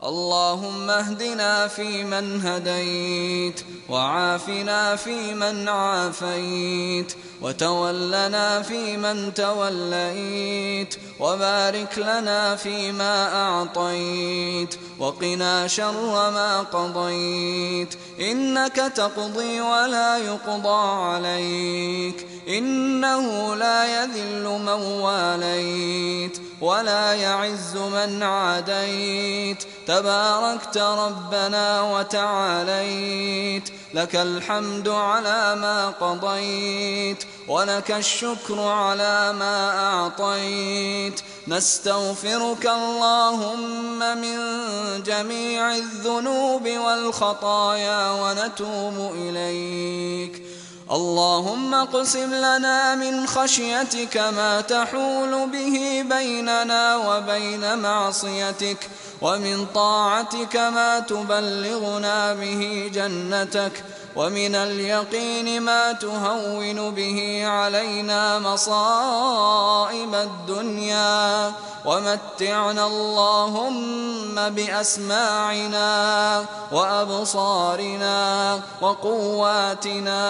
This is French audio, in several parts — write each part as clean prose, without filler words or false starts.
اللهم اهدنا فيمن هديت، وعافنا فيمن عافيت، وتولنا فيمن توليت، وبارك لنا فيما أعطيت، وقنا شر ما قضيت. إنك تقضي ولا يقضى عليك، إنه لا يذل من واليت ولا يعز من عاديت. تباركت ربنا وتعاليت، لك الحمد على ما قضيت، ولك الشكر على ما أعطيت. نستغفرك اللهم من جميع الذنوب والخطايا ونتوب إليك. اللهم اقسم لنا من خشيتك ما تحول به بيننا وبين معصيتك، ومن طاعتك ما تبلغنا به جنتك، ومن اليقين ما تهون به علينا مصائب الدنيا. ومتعنا اللهم بأسماعنا وأبصارنا وقواتنا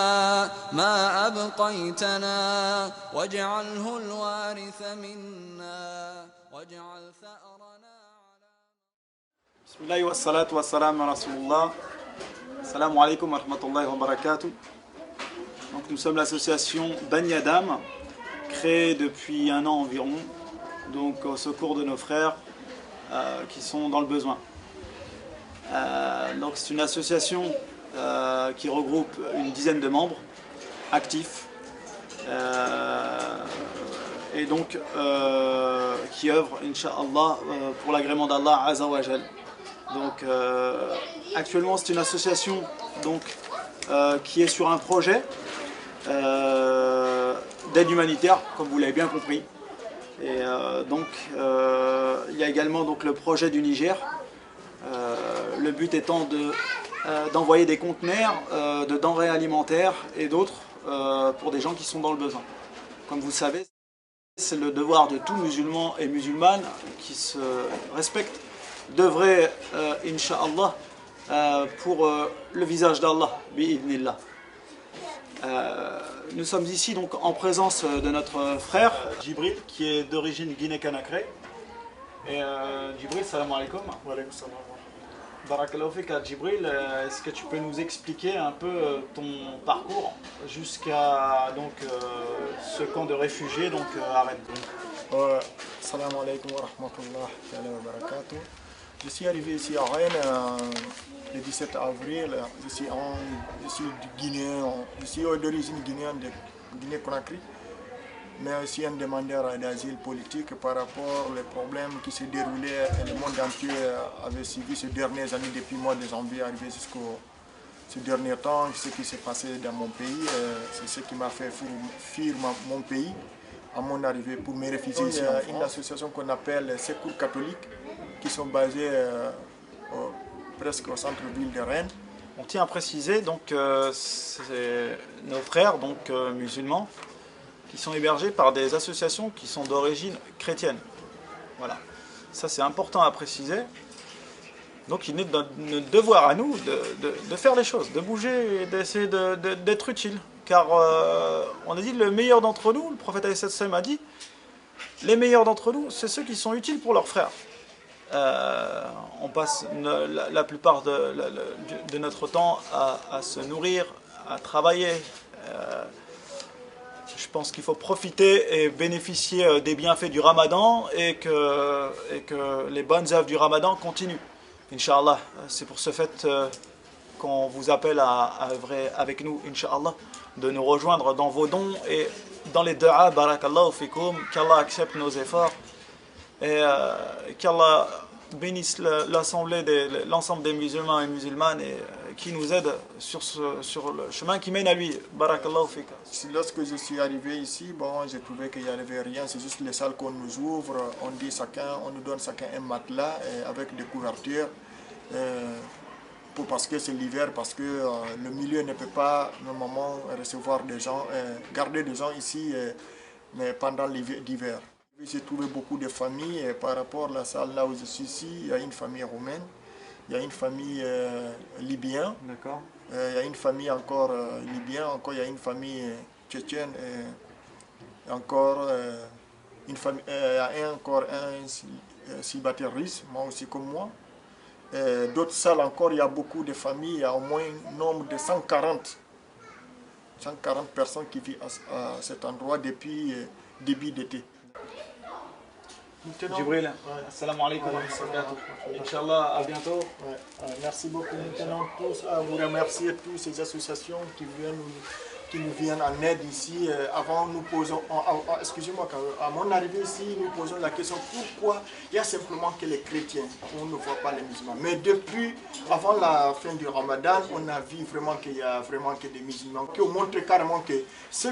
ما أبقيتنا، واجعله الوارث منا، واجعل ثأرنا على بسم الله والصلاة والسلام على رسول الله. Assalamu alaikum wa rahmatullahi wa barakatuh. Donc nous sommes l'association Bani Adam, créée depuis un an environ, donc au secours de nos frères qui sont dans le besoin. Donc c'est une association qui regroupe une dizaine de membres actifs et donc qui œuvrent, Inch'Allah, pour l'agrément d'Allah Azza wa Jal. Donc actuellement c'est une association donc, qui est sur un projet d'aide humanitaire, comme vous l'avez bien compris. Et donc il y a également donc, le projet du Niger, le but étant d'envoyer des conteneurs de denrées alimentaires et d'autres pour des gens qui sont dans le besoin. Comme vous savez, c'est le devoir de tout musulman et musulmane qui se respectent d'œuvrer, Inch'Allah, pour le visage d'Allah, bi'idhnillah. Nous sommes ici donc en présence de notre frère Djibril, qui est d'origine Guinée-Conakry. Et Djibril, salam alaikum. Wa alaykum salam. Barakallahu fik, Djibril, est-ce que tu peux nous expliquer un peu ton parcours jusqu'à donc ce camp de réfugiés donc à Rennes? Salam alaikum wa rahmatullahi wa barakatuh. Je suis arrivé ici à Rennes le 17 avril. Je suis du Guinée, je suis d'origine guinéenne de Guinée-Conakry, mais aussi un demandeur d'asile politique par rapport aux problèmes qui se déroulaient et le monde entier avait suivi ces dernières années depuis le mois de janvier arrivé jusqu'au ce dernier temps, ce qui s'est passé dans mon pays. C'est ce qui m'a fait fuir mon pays à mon arrivée pour me réfugier ici en France. Une association qu'on appelle Secours catholique, qui sont basés presque au centre-ville de Rennes. On tient à préciser donc c'est nos frères donc musulmans qui sont hébergés par des associations qui sont d'origine chrétienne. Voilà, ça c'est important à préciser. Donc il est de notre devoir à nous de faire les choses, de bouger et d'essayer d'être utile. Car on a dit le meilleur d'entre nous, le prophète a dit, les meilleurs d'entre nous, c'est ceux qui sont utiles pour leurs frères. On passe la plupart de notre temps à se nourrir, à travailler. Je pense qu'il faut profiter et bénéficier des bienfaits du Ramadan et que les bonnes œuvres du Ramadan continuent. Inch'Allah, c'est pour ce fait qu'on vous appelle à œuvrer avec nous, Inch'Allah, de nous rejoindre dans vos dons et dans les du'a, barakallahu fikum, qu'Allah accepte nos efforts et qu'Allah bénisse l'ensemble des musulmans et musulmanes et qui nous aide sur le chemin qui mène à lui. Barakallahu fika. Lorsque je suis arrivé ici, bon, j'ai trouvé qu'il n'y avait rien, c'est juste les salles qu'on nous ouvre, on nous donne chacun un matelas avec des couvertures. Parce que c'est l'hiver, parce que le milieu ne peut pas normalement recevoir des gens, garder des gens ici mais pendant l'hiver. J'ai trouvé beaucoup de familles par rapport à la salle là où je suis ici. Il y a une famille roumaine, il y a une famille libyenne, D'accord. il y a une famille encore libyenne, encore il y a une famille tchétchène, et encore une famille, encore un célibataire russe, moi aussi comme moi. D'autres salles encore, il y a beaucoup de familles, il y a au moins un nombre de 140 personnes qui vivent à cet endroit depuis début d'été. Djibril, assalamu alaikum wa rahmatullahi. Inch'Allah, à bientôt. Merci beaucoup. Nous tenons tous à vous remercier, toutes ces associations qui nous viennent en aide ici. Avant, nous posons, excusez-moi, à mon arrivée ici, nous posons la question pourquoi il y a simplement que les chrétiens, on ne voit pas les musulmans. Mais depuis, avant la fin du Ramadan, on a vu vraiment qu'il y a vraiment que des musulmans qui ont montré carrément que ce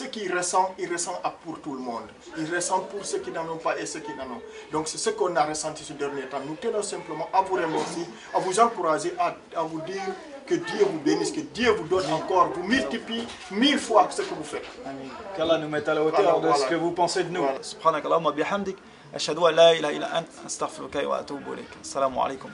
qu'ils ressentent, ils ressentent pour tout le monde. Ils ressentent pour ceux qui n'en ont pas et ceux qui n'en ont. Donc c'est ce qu'on a ressenti ce dernier temps. Nous tenons simplement à vous remercier, à vous encourager, à vous dire que Dieu vous bénisse, que Dieu vous donne encore, vous multiplie 1000 fois ce que vous faites. Qu'Allah nous mette à la hauteur de ce que vous pensez de nous. Subhanakallahumma bihamdik, ashhadu an la ilaha illa ant, astaghfiruka wa atubu ilayk. Assalamu alaikum.